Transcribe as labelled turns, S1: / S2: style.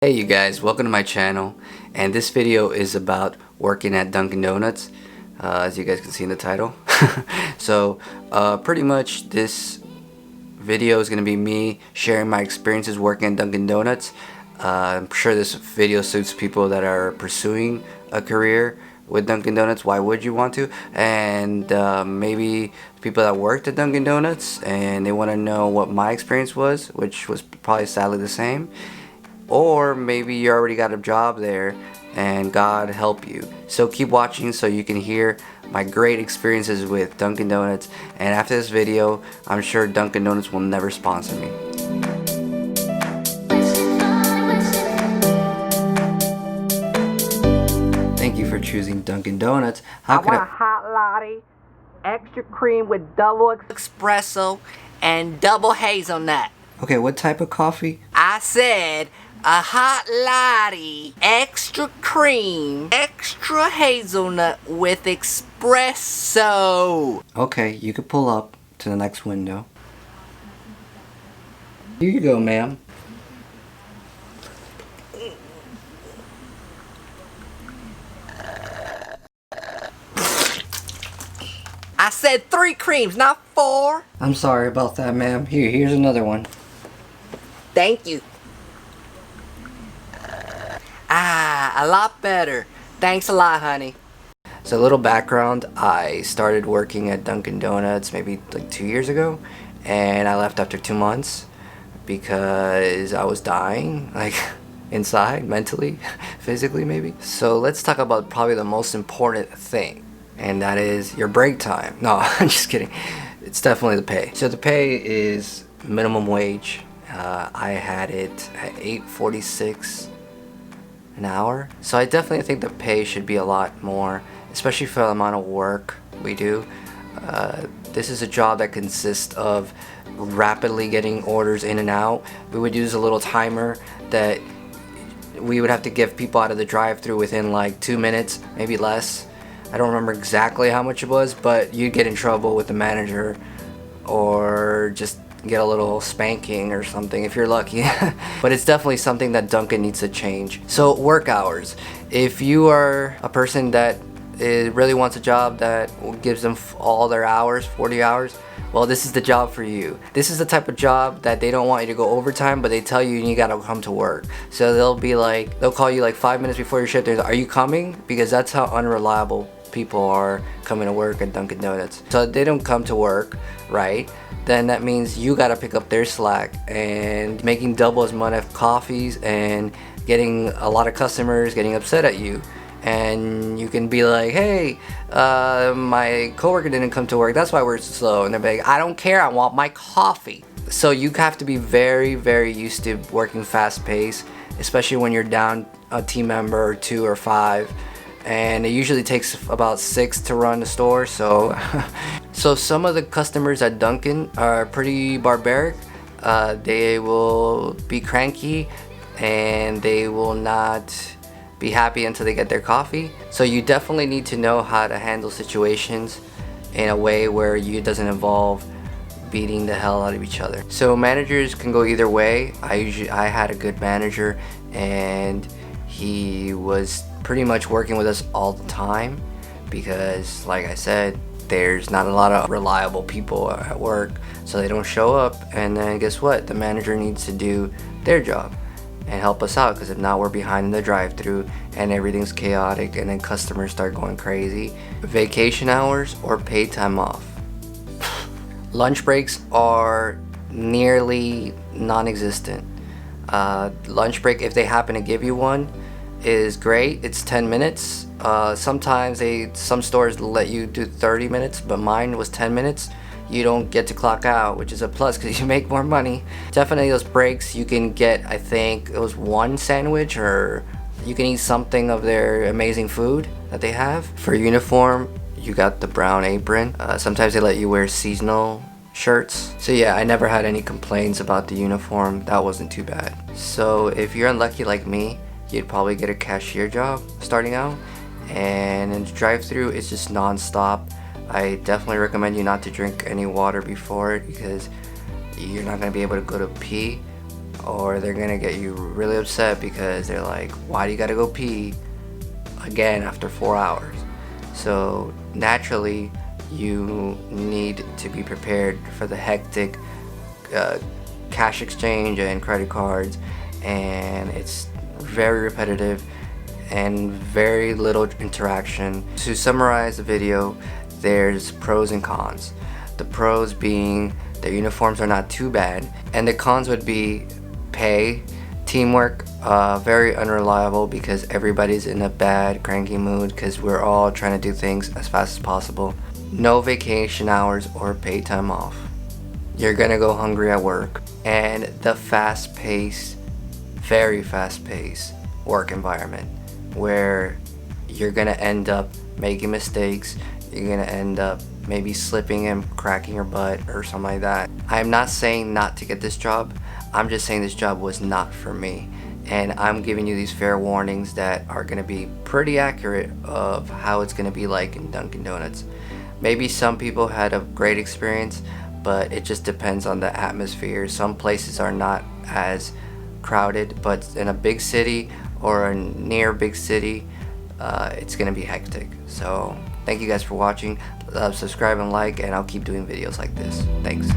S1: Hey you guys, welcome to my channel, and this video is about working at Dunkin' Donuts, as you guys can see in the title. So pretty much this video is going to be me sharing my experiences working at Dunkin' Donuts. I'm sure this video suits people that are pursuing a career with Dunkin' Donuts. Why would you want to? And maybe people that worked at Dunkin' Donuts and they want to know what my experience was, which was probably sadly the same. Or maybe you already got a job there and God help you. So keep watching so you can hear my great experiences with Dunkin' Donuts. And after this video, I'm sure Dunkin' Donuts will never sponsor me. Thank you for choosing Dunkin' Donuts.
S2: I want a hot latte, extra cream with double espresso, and double hazelnut.
S1: Okay, what type of coffee?
S2: I said a hot latte, extra cream, extra hazelnut with espresso.
S1: Okay, you can pull up to the next window. Here you go, ma'am.
S2: I said 3 creams, not 4.
S1: I'm sorry about that, ma'am. Here's another one.
S2: Thank you. A lot better. Thanks a lot, honey.
S1: So a little background, I started working at Dunkin' Donuts maybe like 2 years ago, and I left after 2 months because I was dying, like inside, mentally, physically maybe. So let's talk about probably the most important thing, and that is your break time. No, I'm just kidding. It's definitely the pay. So the pay is minimum wage. I had it at $8.46 an hour. So I definitely think the pay should be a lot more, especially for the amount of work we do. This is a job that consists of rapidly getting orders in and out. We would use a little timer that we would have to give people out of the drive-thru within like 2 minutes, maybe less. I don't remember exactly how much it was, but you'd get in trouble with the manager or just get a little spanking or something if you're lucky. But it's definitely something that Dunkin' needs to change. So work hours. If you are a person that really wants a job that gives them all their hours, 40 hours, well, this is the job for you. This is the type of job that they don't want you to go overtime, but they tell you you gotta come to work. So they'll call you like 5 minutes before your shift. They're like, are you coming? Because that's how unreliable people are coming to work at Dunkin' Donuts. So they don't come to work, right? Then that means you gotta pick up their slack and making double as much of coffees and getting a lot of customers getting upset at you. And you can be like, hey, my coworker didn't come to work, that's why we're slow. And they're like, I don't care, I want my coffee. So you have to be very, very used to working fast paced, especially when you're down a team member or 2 or 5. And it usually takes about 6 to run the store. So so some of the customers at Dunkin' are pretty barbaric. They will be cranky and they will not be happy until they get their coffee. So you definitely need to know how to handle situations in a way where it doesn't involve beating the hell out of each other. So managers can go either way. I had a good manager and he was pretty much working with us all the time because, like I said, there's not a lot of reliable people at work, so they don't show up. And then guess what? The manager needs to do their job and help us out, because if not, we're behind in the drive-thru and everything's chaotic, and then customers start going crazy. Vacation hours or paid time off. Lunch breaks are nearly non-existent. Lunch break, if they happen to give you one, is great. It's 10 minutes. Sometimes some stores let you do 30 minutes, but mine was 10 minutes. You don't get to clock out, which is a plus because you make more money. Definitely those breaks, you can get, I think it was 1 sandwich, or you can eat something of their amazing food that they have. For uniform, you got the brown apron. Sometimes they let you wear seasonal shirts. So yeah, I never had any complaints about the uniform. That wasn't too bad. So if you're unlucky like me, you'd probably get a cashier job starting out. And in the drive-thru, it's just non-stop. I definitely recommend you not to drink any water before it, because you're not going to be able to go to pee or they're gonna get you really upset because they're like, why do you gotta go pee again after 4 hours? So naturally you need to be prepared for the hectic cash exchange and credit cards, and it's very repetitive and very little interaction. To summarize the video, there's pros and cons. The pros being the uniforms are not too bad, and the cons would be pay, teamwork, very unreliable because everybody's in a bad, cranky mood because we're all trying to do things as fast as possible. No vacation hours or paid time off. You're gonna go hungry at work. And the fast-paced, very fast-paced work environment where you're gonna end up making mistakes. You're gonna end up maybe slipping and cracking your butt or something like that. I'm not saying not to get this job. I'm just saying this job was not for me. And I'm giving you these fair warnings that are gonna be pretty accurate of how it's gonna be like in Dunkin' Donuts. Maybe some people had a great experience, but it just depends on the atmosphere. Some places are not as crowded, but in a big city or a near big city, it's gonna be hectic. So thank you guys for watching. Subscribe and like, and I'll keep doing videos like this. Thanks.